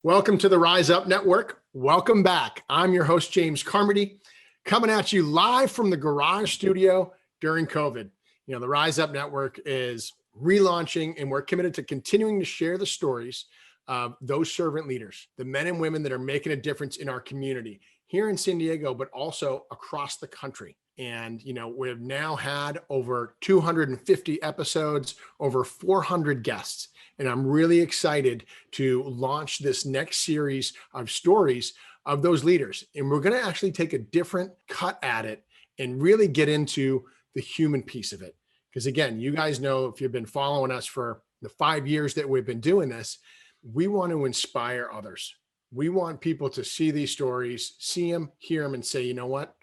Welcome to the Rise Up Network. Welcome back. I'm your host, James Carmody, coming at you live from the garage studio during COVID. You know, the Rise Up Network is relaunching, and we're committed to continuing to share the stories of those servant leaders, the men and women that are making a difference in our community here in San Diego, but also across the country. And, you know, we've now had over 250 episodes, over 400 guests. And I'm really excited to launch this next series of stories of those leaders. And we're going to actually take a different cut at it and really get into the human piece of it. Because again, you guys know, if you've been following us for the 5 years that we've been doing this, we want to inspire others. We want people to see these stories, see them, hear them, and say, you know what?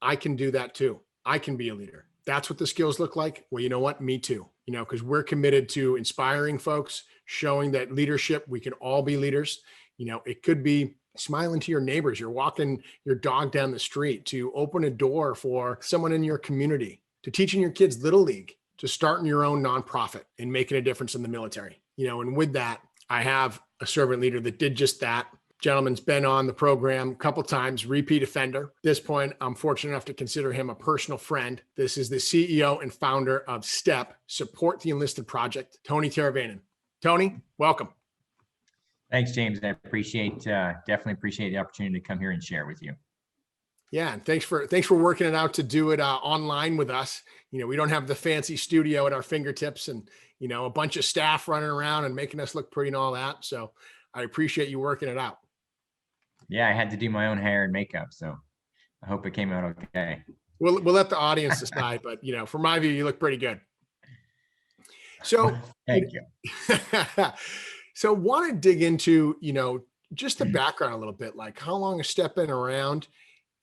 I can do that too. I can be a leader. That's what the skills look like. Well, you know what? Me too. You know, because we're committed to inspiring folks, showing that leadership, we can all be leaders. You know, it could be smiling to your neighbors. You're walking your dog down the street, to open a door for someone in your community, to teaching your kids Little League, to starting your own nonprofit and making a difference in the military. You know, and with that, I have a servant leader that did just that. Gentleman's been on the program a couple times, repeat offender. At this point, I'm fortunate enough to consider him a personal friend. This is the CEO and founder of STEP, Support The Enlisted Project, Tony Teravainen. Tony, welcome. Thanks, James. I definitely appreciate the opportunity to come here and share with you. Yeah, and thanks for working it out to do it online with us. You know, we don't have the fancy studio at our fingertips, and you know, a bunch of staff running around and making us look pretty and all that. So I appreciate you working it out. Yeah, I had to do my own hair and makeup, so I hope it came out okay. We'll let the audience decide, but you know, from my view, you look pretty good. So thank you. So want to dig into, you know, just the background a little bit, like how long has STEP been around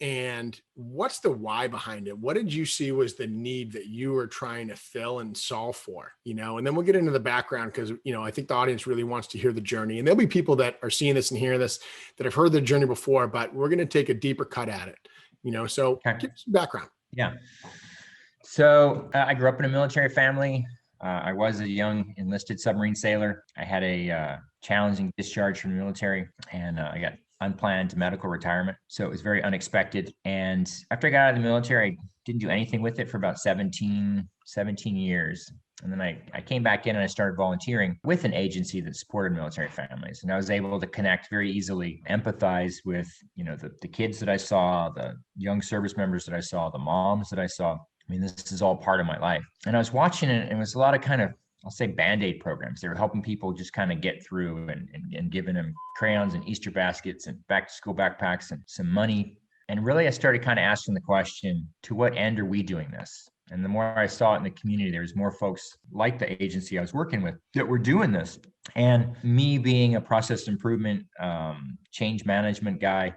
and what's the why behind it? What did you see was the need that you were trying to fill and solve for, you know? And then we'll get into the background because, you know, I think the audience really wants to hear the journey, and there'll be people that are seeing this and hearing this that have heard the journey before, but we're going to take a deeper cut at it, you know? So Okay. give some background. Yeah. So I grew up in a military family. I was a young enlisted submarine sailor. I had a challenging discharge from the military, and I got unplanned medical retirement. So it was very unexpected. And after I got out of the military, I didn't do anything with it for about 17 years. And then I came back in and I started volunteering with an agency that supported military families. And I was able to connect very easily, empathize with, you know, the kids that I saw, the young service members that I saw, the moms that I saw. I mean, this is all part of my life. And I was watching it, and it was a lot of kind of, I'll say, Band-Aid programs. They were helping people just kind of get through and giving them crayons and Easter baskets and back to school backpacks and some money. And really, I started kind of asking the question, to what end are we doing this? And the more I saw it in the community, there was more folks like the agency I was working with that were doing this. And me being a process improvement, change management guy,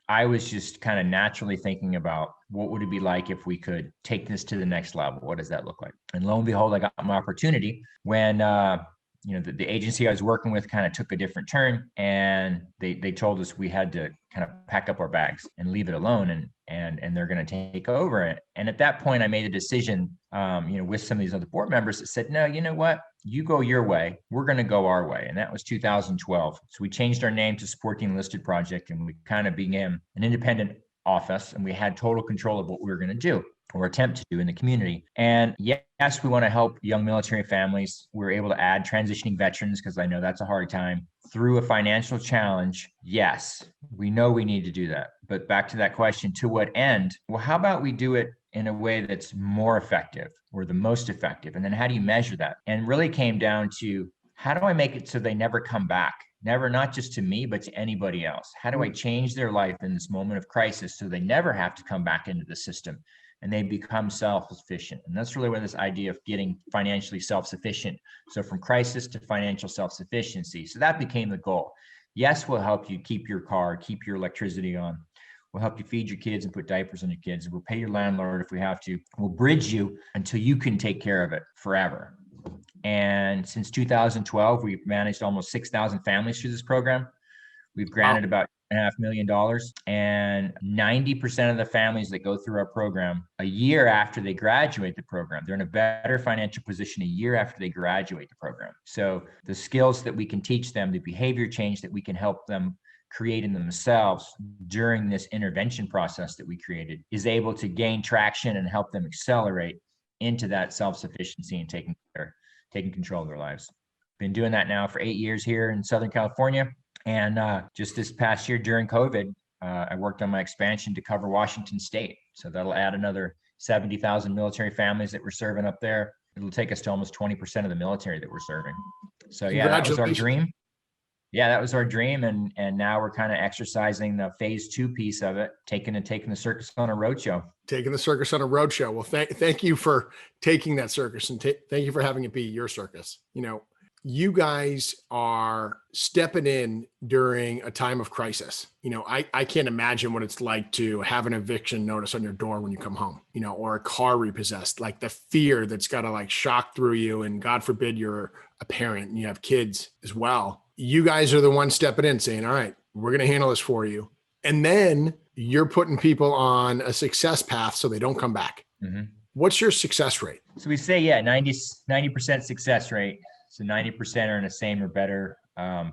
I was just kind of naturally thinking about what would it be like if we could take this to the next level? What does that look like? And lo and behold, I got my opportunity when, you know, the agency I was working with kind of took a different turn, and they told us we had to kind of pack up our bags and leave it alone, and they're going to take over it. And at that point, I made a decision, you know, with some of these other board members that said, no, you know what? You go your way, we're going to go our way. And that was 2012. So we changed our name to Support The Enlisted Project, and we kind of began an independent office, and we had total control of what we were going to do or attempt to do in the community. And yes, we want to help young military families. We're able to add transitioning veterans, because I know that's a hard time, through a financial challenge. Yes, we know we need to do that. But back to that question, to what end? Well, how about we do it in a way that's more effective, or the most effective? And then how do you measure that? And really came down to, how do I make it so they never come back? Never, not just to me, but to anybody else. How do I change their life in this moment of crisis so they never have to come back into the system and they become self-sufficient? And that's really where this idea of getting financially self-sufficient. So from crisis to financial self-sufficiency. So that became the goal. Yes, we'll help you keep your car, keep your electricity on. We'll help you feed your kids and put diapers on your kids. We'll pay your landlord if we have to. We'll bridge you until you can take care of it forever. And since 2012, we've managed almost 6,000 families through this program. We've granted about $2.5 million, and 90% of the families that go through our program a year after they graduate the program, they're in a better financial position a year after they graduate the program. So the skills that we can teach them, the behavior change that we can help them create in themselves during this intervention process that we created is able to gain traction and help them accelerate into that self-sufficiency and taking control of their lives. Been doing that now for 8 years here in Southern California. And just this past year during COVID, I worked on my expansion to cover Washington State. So that'll add another 70,000 military families that we're serving up there. It'll take us to almost 20% of the military that we're serving. So yeah, that was our dream. Yeah, that was our dream. And now we're kind of exercising the phase 2 piece of it, taking the circus on a roadshow. Taking the circus on a roadshow. Well, thank you for taking that circus, and thank you for having it be your circus. You guys are stepping in during a time of crisis. I can't imagine what it's like to have an eviction notice on your door when you come home, or a car repossessed, like the fear that's got to shock through you. And God forbid you're a parent and you have kids as well. You guys are the ones stepping in saying, all right, we're going to handle this for you. And then you're putting people on a success path so they don't come back. Mm-hmm. What's your success rate? So we say, 90% success rate. So 90% are in the same or better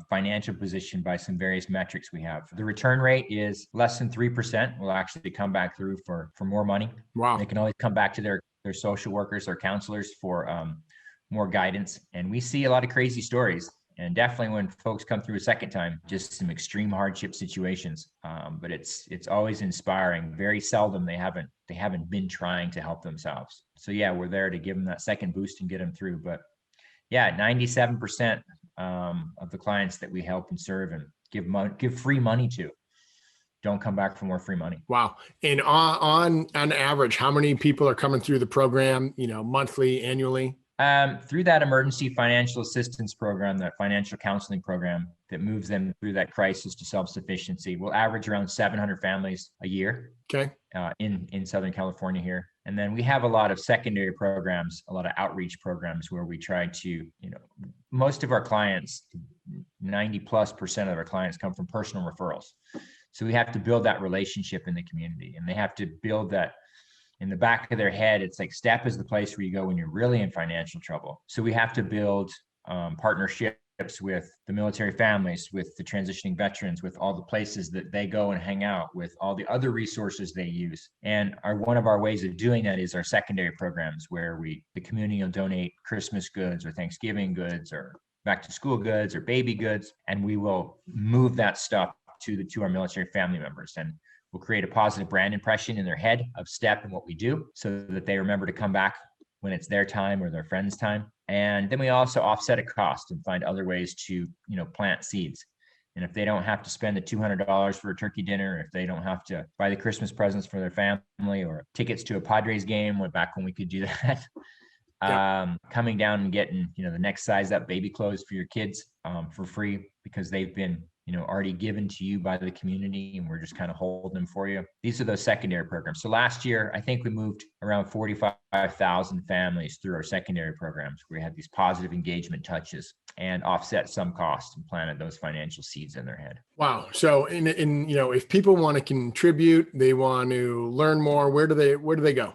financial position by some various metrics we have. The return rate is less than 3%. Will actually come back through for more money. Wow. They can always come back to their social workers or counselors for more guidance. And we see a lot of crazy stories. And definitely when folks come through a second time, just some extreme hardship situations. But it's always inspiring. Very seldom they haven't been trying to help themselves. So yeah, we're there to give them that second boost and get them through. But yeah, 97% of the clients that we help and serve and give free money to don't come back for more free money. Wow. And on average, how many people are coming through the program, monthly, annually? Through that emergency financial assistance program, that financial counseling program that moves them through that crisis to self-sufficiency, we'll average around 700 families a year. Okay. In Southern California here. And then we have a lot of secondary programs, a lot of outreach programs where we try to, most of our clients, 90+% of our clients come from personal referrals. So we have to build that relationship in the community, and they have to build that in the back of their head. It's like STEP is the place where you go when you're really in financial trouble. So we have to build partnerships with the military families, with the transitioning veterans, with all the places that they go and hang out, with all the other resources they use. And one of our ways of doing that is our secondary programs, where the community will donate Christmas goods or Thanksgiving goods or back to school goods or baby goods, and we will move that stuff to our military family members. And we'll create a positive brand impression in their head of STEP and what we do, so that they remember to come back when it's their time or their friend's time. And then we also offset a cost and find other ways to, plant seeds. And if they don't have to spend the $200 for a turkey dinner, if they don't have to buy the Christmas presents for their family or tickets to a Padres game, back when we could do that, coming down and getting, the next size up baby clothes for your kids for free, because they've been already given to you by the community, and we're just kind of holding them for you. These are those secondary programs. So last year, I think we moved around 45,000 families through our secondary programs. We had these positive engagement touches and offset some costs and planted those financial seeds in their head. Wow. So if people want to contribute, they want to learn more, where do they go?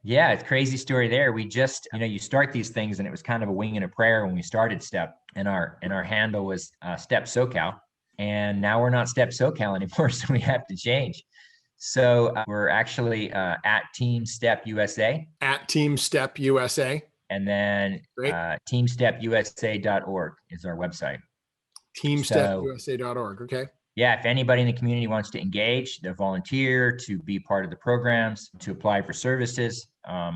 Yeah, it's a crazy story there. We just, you start these things, and it was kind of a wing and a prayer when we started STEP, and our handle was STEP SoCal, and now we're not STEP SoCal anymore, so we have to change. So we're actually at Team STEP USA. At Team STEP USA. And then teamstepusa.org is our website. Teamstepusa.org. Okay. Yeah, if anybody in the community wants to engage, to volunteer, to be part of the programs, to apply for services,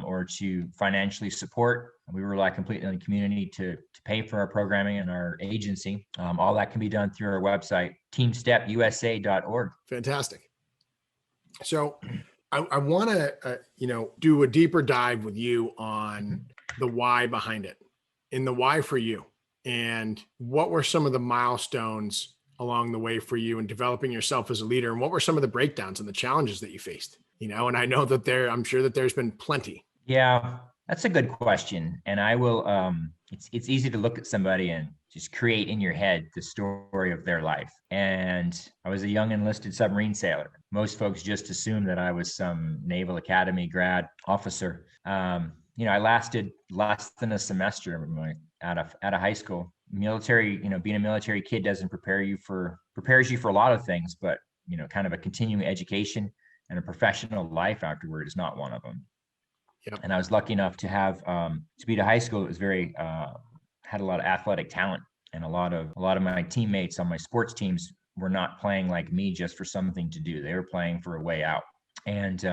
or to financially support, we rely completely on the community to pay for our programming and our agency. All that can be done through our website, teamstepusa.org. Fantastic. So I want to, do a deeper dive with you on the why behind it, and the why for you, and what were some of the milestones along the way for you in developing yourself as a leader, and what were some of the breakdowns and the challenges that you faced? And I know that I'm sure that there's been plenty. Yeah, that's a good question. And I will, it's easy to look at somebody and just create in your head the story of their life. And I was a young enlisted submarine sailor. Most folks just assumed that I was some Naval Academy grad officer. I lasted less than a semester out of high school. Military, being a military kid doesn't prepares you for a lot of things, but kind of a continuing education and a professional life afterward is not one of them. Yep. And I was lucky enough to have to be at a high school that was very had a lot of athletic talent, and a lot of my teammates on my sports teams were not playing like me just for something to do. They were playing for a way out, and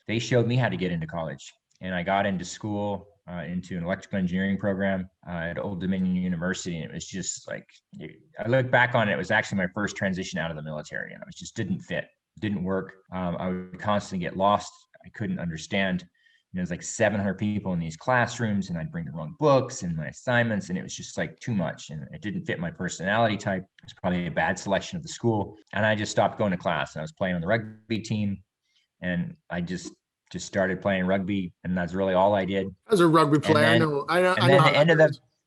they showed me how to get into college. And I got into school, into an electrical engineering program at Old Dominion University. And it was just like, I look back on it, it was actually my first transition out of the military. And it just didn't fit, didn't work. I would constantly get lost. I couldn't understand. There's like 700 people in these classrooms, and I'd bring the wrong books and my assignments, and it was just like too much, and it didn't fit my personality type. It was probably a bad selection of the school, and I just stopped going to class. And I was playing on the rugby team, and I just started playing rugby, and that's really all I did. As a rugby player, I know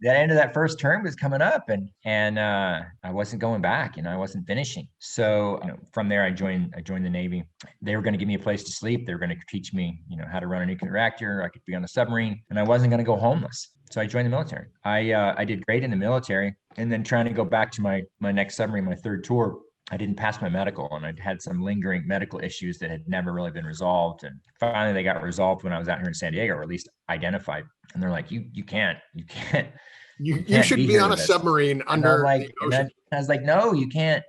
The end of that first term was coming up, and I wasn't going back, I wasn't finishing. So from there, I joined the Navy. They were going to give me a place to sleep. They were going to teach me, how to run a nuclear reactor. I could be on a submarine, and I wasn't going to go homeless. So I joined the military. I did great in the military, and then trying to go back to my next submarine, my third tour, I didn't pass my medical, and I'd had some lingering medical issues that had never really been resolved. And finally they got resolved when I was out here in San Diego, or at least identified. And they're like, you can't you should be on a submarine under the ocean. I was like, no, you can't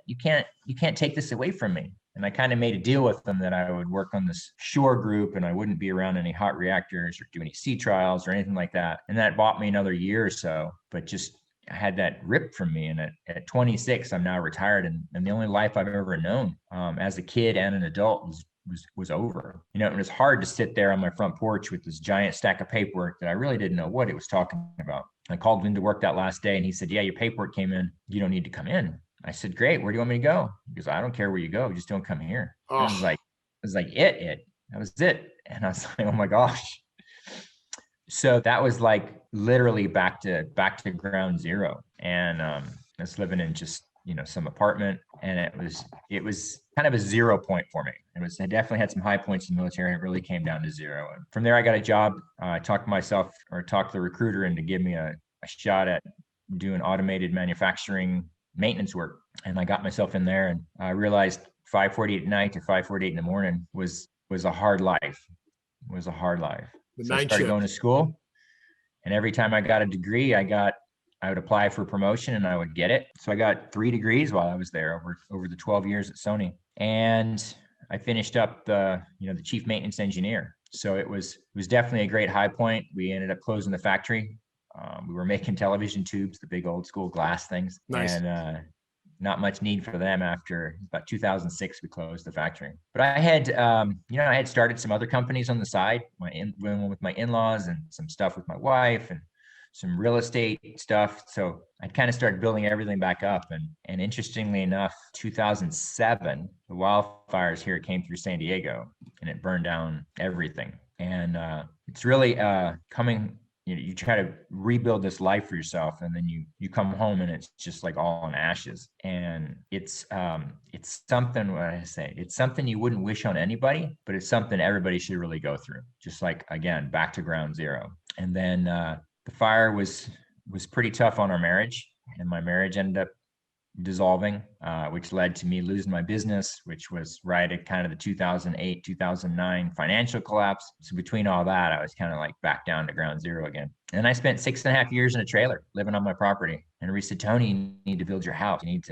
take this away from me. And I kind of made a deal with them that I would work on this shore group, and I wouldn't be around any hot reactors or do any sea trials or anything like that. And that bought me another year or so, but just I had that ripped from me. And at 26, I'm now retired, and the only life I've ever known as a kid and an adult was over. It was hard to sit there on my front porch with this giant stack of paperwork that I really didn't know what it was talking about. I called him to work that last day, and he said, "Yeah, your paperwork came in. You don't need to come in." I said, "Great. Where do you want me to go?" He goes, "I don't care where you go. Just don't come here." Oh. I was like, that was it. And I was like, oh my gosh. So that was like literally back to ground zero. And I was living in just, some apartment, and it was kind of a 0 point for me. I definitely had some high points in the military, and it really came down to zero. And from there, I got a job. I talked the recruiter into give me a shot at doing automated manufacturing maintenance work. And I got myself in there, and I realized 5:48 at night to 5:48 in the morning was a hard life. So I started going to school, and every time I got a degree, I would apply for promotion, and I would get it. So I got 3 degrees while I was there over the 12 years at Sony. And I finished up the chief maintenance engineer. So it was definitely a great high point. We ended up closing the factory. We were making television tubes, the big old school glass things. Nice. And not much need for them. After about 2006, we closed the factory. But I had started some other companies on the side, with my in-laws, and some stuff with my wife, and some real estate stuff. So I kind of started building everything back up. And interestingly enough, 2007, the wildfires here came through San Diego, and it burned down everything. And it's really coming. You try to rebuild this life for yourself, and then you come home, and it's just like all in ashes. And it's something, what I say, it's something you wouldn't wish on anybody, but it's something everybody should really go through. Just like, again, back to ground zero. And then the fire was pretty tough on our marriage, and my marriage ended up dissolving, which led to me losing my business, which was right at kind of the 2008, 2009 financial collapse. So between all that, I was kind of like back down to ground zero again. And I spent 6.5 years in a trailer living on my property. And Reese said, "Tony, you need to build your house. You need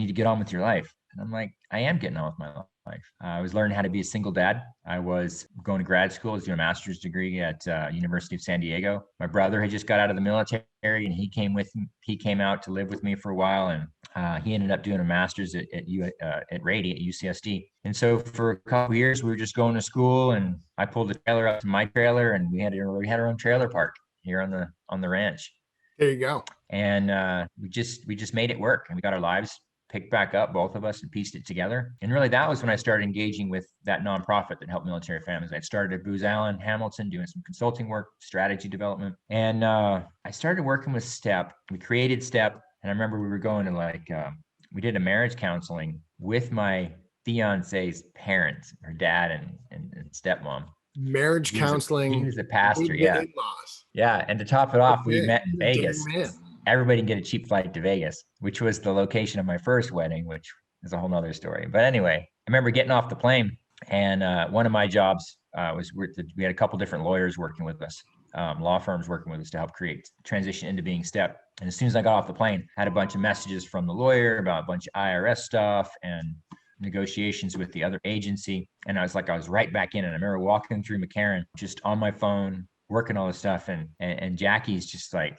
to get on with your life." And I'm like, I am getting on with my life. I was learning how to be a single dad. I was going to grad school, doing a master's degree at University of San Diego. My brother had just got out of the military, and he came out to live with me for a while, and he ended up doing a master's at Rady at UCSD. And so for a couple of years, we were just going to school, and I pulled the trailer up to my trailer, and we had our own trailer park here on the ranch. There you go. And we just made it work, and we got our lives picked back up, both of us, and pieced it together. And really, that was when I started engaging with that nonprofit that helped military families. I started at Booz Allen Hamilton doing some consulting work, strategy development. And I started working with STEP. We created STEP. And I remember we were going to we did a marriage counseling with my fiance's parents, her dad and stepmom. Marriage counseling. He was a pastor. With Yeah. the in-laws. Yeah. And to top it off, we met in Vegas. Man. Everybody can get a cheap flight to Vegas, which was the location of my first wedding, which is a whole nother story. But anyway, I remember getting off the plane, and one of my jobs was we had a couple different lawyers working with us, law firms working with us to help create transition into being STEP. And as soon as I got off the plane, I had a bunch of messages from the lawyer about a bunch of IRS stuff and negotiations with the other agency. And I was right back in it. I remember walking through McCarran, just on my phone, working all this stuff. And Jackie's just like,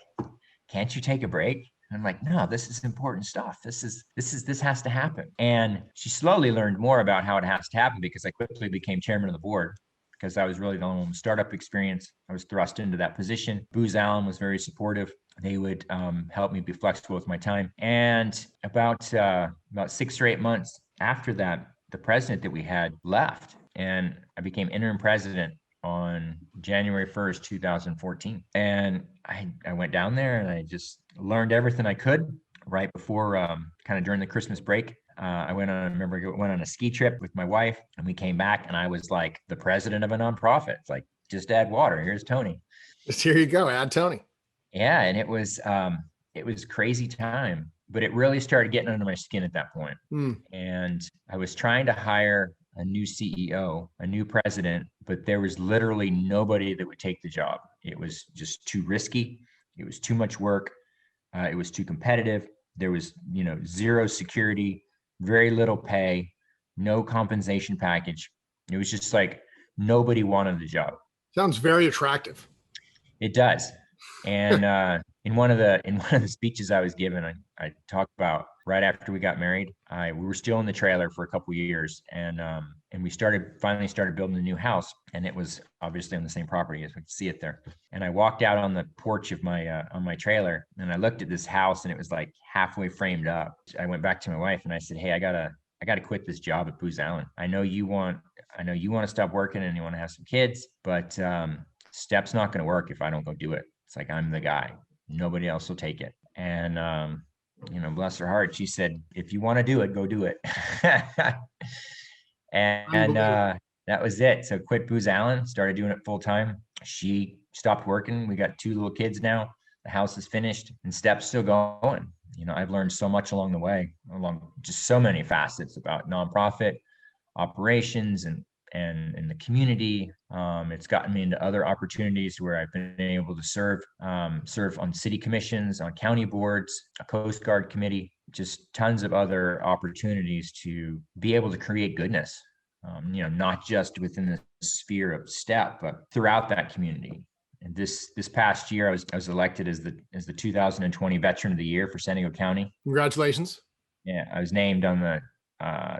can't you take a break? And I'm like, no, this is important stuff. This has to happen. And she slowly learned more about how it has to happen, because I quickly became chairman of the board, because I was really the only one with startup experience. I was thrust into that position. Booz Allen was very supportive. They would help me be flexible with my time. And about 6 or 8 months after that, the president that we had left, and I became interim president on January 1st, 2014. And I went down there and I just learned everything I could right before, kind of during the Christmas break. I went on a ski trip with my wife, and we came back, and I was like the president of a nonprofit. It's like, just add water. Here's Tony. Just here you go. Add Tony. Yeah. And it was crazy time, but it really started getting under my skin at that point. And I was trying to hire a new CEO, a new president, but there was literally nobody that would take the job. It was just too risky. It was too much work. It was too competitive. There was, zero security, very little pay, no compensation package. It was just like nobody wanted the job. Sounds very attractive. It does. And in one of the speeches I was given, I talked about right after we got married. We were still in the trailer for a couple of years, and we finally started building a new house, and it was obviously on the same property as we could see it there. And I walked out on the porch of my on my trailer, and I looked at this house, and it was like halfway framed up. I went back to my wife and I said, "Hey, I gotta quit this job at Booz Allen. I know you want to stop working and you want to have some kids, but STEP's not going to work if I don't go do it. It's like, I'm the guy. Nobody else will take it." And bless her heart, she said, "If you want to do it, go do it." and that was it. So quit Booz Allen, started doing it full time. She stopped working. We got 2 little kids now. The house is finished, and STEP's still going. I've learned so much along the way, along just so many facets about nonprofit operations and the community. It's gotten me into other opportunities where I've been able to serve on city commissions, on county boards, a Coast Guard committee, just tons of other opportunities to be able to create goodness, not just within the sphere of STEP, but throughout that community. And this past year, I was elected as the 2020 Veteran of the Year for San Diego County. Congratulations. Yeah, I was named on the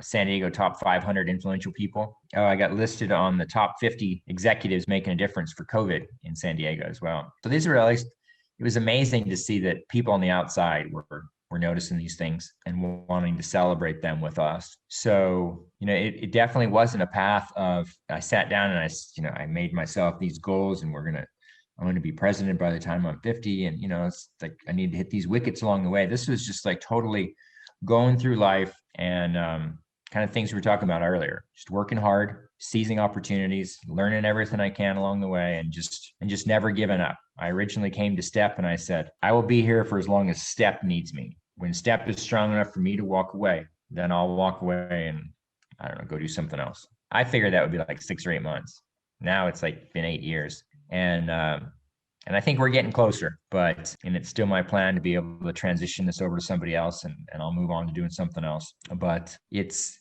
San Diego top 500 influential people. I got listed on the top 50 executives making a difference for COVID in San Diego as well. So these were it was amazing to see that people on the outside were noticing these things and wanting to celebrate them with us. So, it definitely wasn't a path of, I sat down and I made myself these goals, and I'm going to be president by the time I'm 50. And, it's like, I need to hit these wickets along the way. This was just like totally going through life and kind of things we were talking about earlier, just working hard, seizing opportunities, learning everything I can along the way, and just never giving up. I originally came to STEP and I said, I will be here for as long as STEP needs me. When STEP is strong enough for me to walk away, then I'll walk away and, I don't know, go do something else. I figured that would be like 6 or 8 months. Now it's like been 8 years. And I think we're getting closer, and it's still my plan to be able to transition this over to somebody else, and I'll move on to doing something else. But it's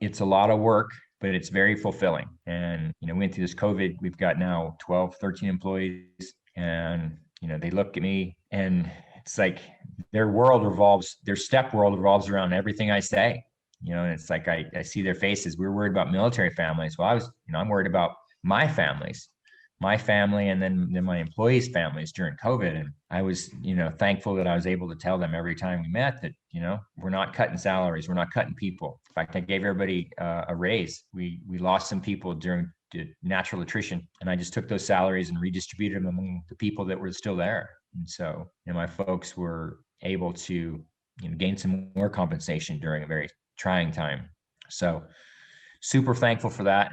a lot of work, but it's very fulfilling. And, we went through this COVID. We've got now 12, 13 employees, and, they look at me and it's like their STEP world revolves around everything I say, and it's like, I see their faces. We're worried about military families. Well, I'm worried about my family and then my employees' families during COVID. And I was, thankful that I was able to tell them every time we met that, we're not cutting salaries. We're not cutting people. In fact, I gave everybody a raise. We lost some people during natural attrition, and I just took those salaries and redistributed them among the people that were still there. And so, my folks were able to gain some more compensation during a very trying time. So super thankful for that.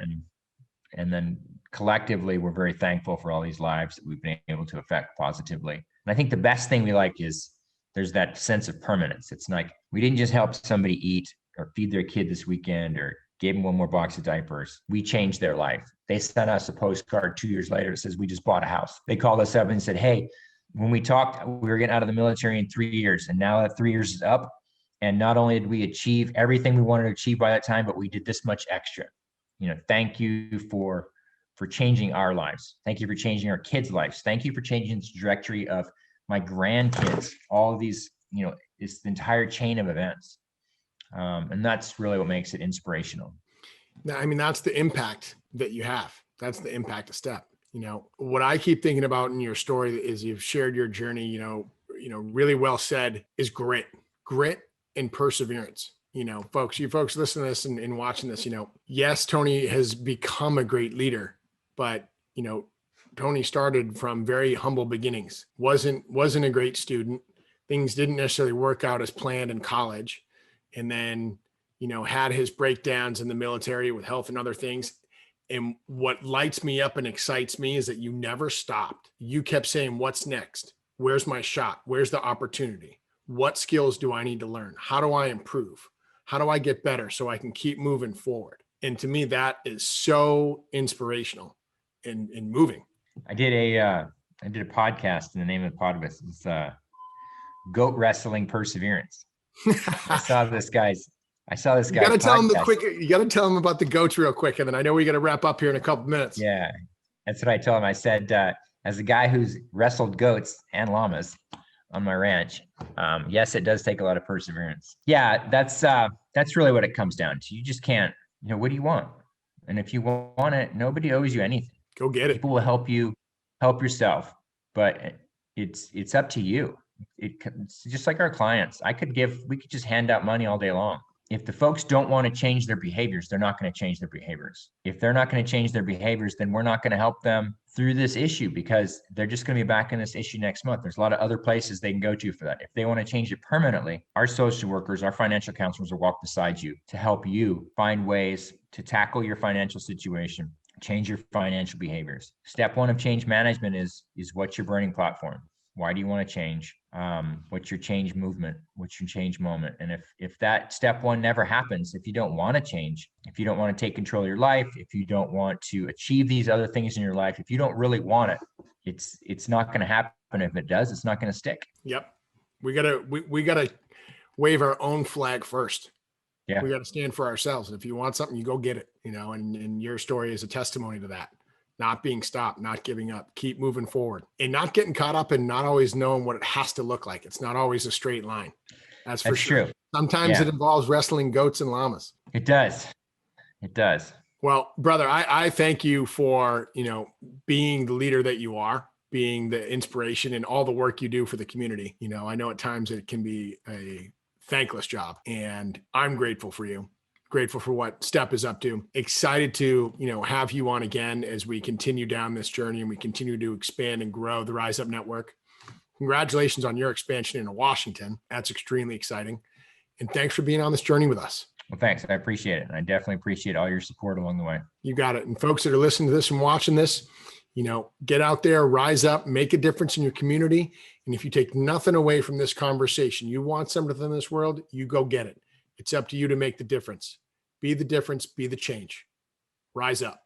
And then collectively, we're very thankful for all these lives that we've been able to affect positively. And I think the best thing we like is there's that sense of permanence. It's like we didn't just help somebody eat or feed their kid this weekend or gave them one more box of diapers. We changed their life. They sent us a postcard 2 years later that says, we just bought a house. They called us up and said, hey, when we talked, we were getting out of the military in 3 years. And now that 3 years is up. And not only did we achieve everything we wanted to achieve by that time, but we did this much extra. Thank you for changing our lives. Thank you for changing our kids' lives. Thank you for changing the trajectory of my grandkids. All of these, it's the entire chain of events. And that's really what makes it inspirational. I mean, that's the impact that you have. That's the impact of STEP. What I keep thinking about in your story is you've shared your journey, really well said, is grit and perseverance. You folks listen to this and watching this, yes, Tony has become a great leader, but, Tony started from very humble beginnings, wasn't a great student. Things didn't necessarily work out as planned in college. And then, had his breakdowns in the military with health and other things. And what lights me up and excites me is that you never stopped. You kept saying, what's next? Where's my shot? Where's the opportunity? What skills do I need to learn? How do I improve? How do I get better so I can keep moving forward? And to me, that is so inspirational and moving. I did a podcast, and the name of the podcast is Goat Wrestling Perseverance. I saw this guy. You got to tell him you got to tell him about the goats real quick. And then I know we got to wrap up here in a couple minutes. Yeah. That's what I told him. I said, as a guy who's wrestled goats and llamas on my ranch, yes, it does take a lot of perseverance. Yeah. That's really what it comes down to. You just can't, what do you want? And if you want it, nobody owes you anything. Go get it. People will help you help yourself, but it's up to you. It's just like our clients. We could just hand out money all day long. If the folks don't want to change their behaviors, they're not going to change their behaviors. If they're not going to change their behaviors, then we're not going to help them through this issue, because they're just going to be back in this issue next month. There's a lot of other places they can go to for that. If they want to change it permanently, our social workers, our financial counselors will walk beside you to help you find ways to tackle your financial situation, change your financial behaviors. Step one of change management is what's your burning platform? Why do you want to change? What's your change movement? What's your change moment? And if that step one never happens, if you don't want to change, if you don't want to take control of your life, if you don't want to achieve these other things in your life, if you don't really want it, it's not going to happen. If it does, it's not going to stick. Yep. We gotta wave our own flag first. Yeah. We got to stand for ourselves. And if you want something, you go get it, and your story is a testimony to that. Not being stopped, not giving up, keep moving forward, and not getting caught up and not always knowing what it has to look like. It's not always a straight line. That's for sure. True. Sometimes it involves wrestling goats and llamas. It does. Well, brother, I thank you for, being the leader that you are, being the inspiration and all the work you do for the community. I know at times it can be a thankless job, and I'm grateful for you. Grateful for what STEP is up to. Excited to, have you on again as we continue down this journey and we continue to expand and grow the Rise Up Network. Congratulations on your expansion into Washington. That's extremely exciting. And thanks for being on this journey with us. Well, thanks. I appreciate it. And I definitely appreciate all your support along the way. You got it. And folks that are listening to this and watching this, get out there, rise up, make a difference in your community. And if you take nothing away from this conversation, you want something in this world, you go get it. It's up to you to make the difference. Be the difference, be the change. Rise up.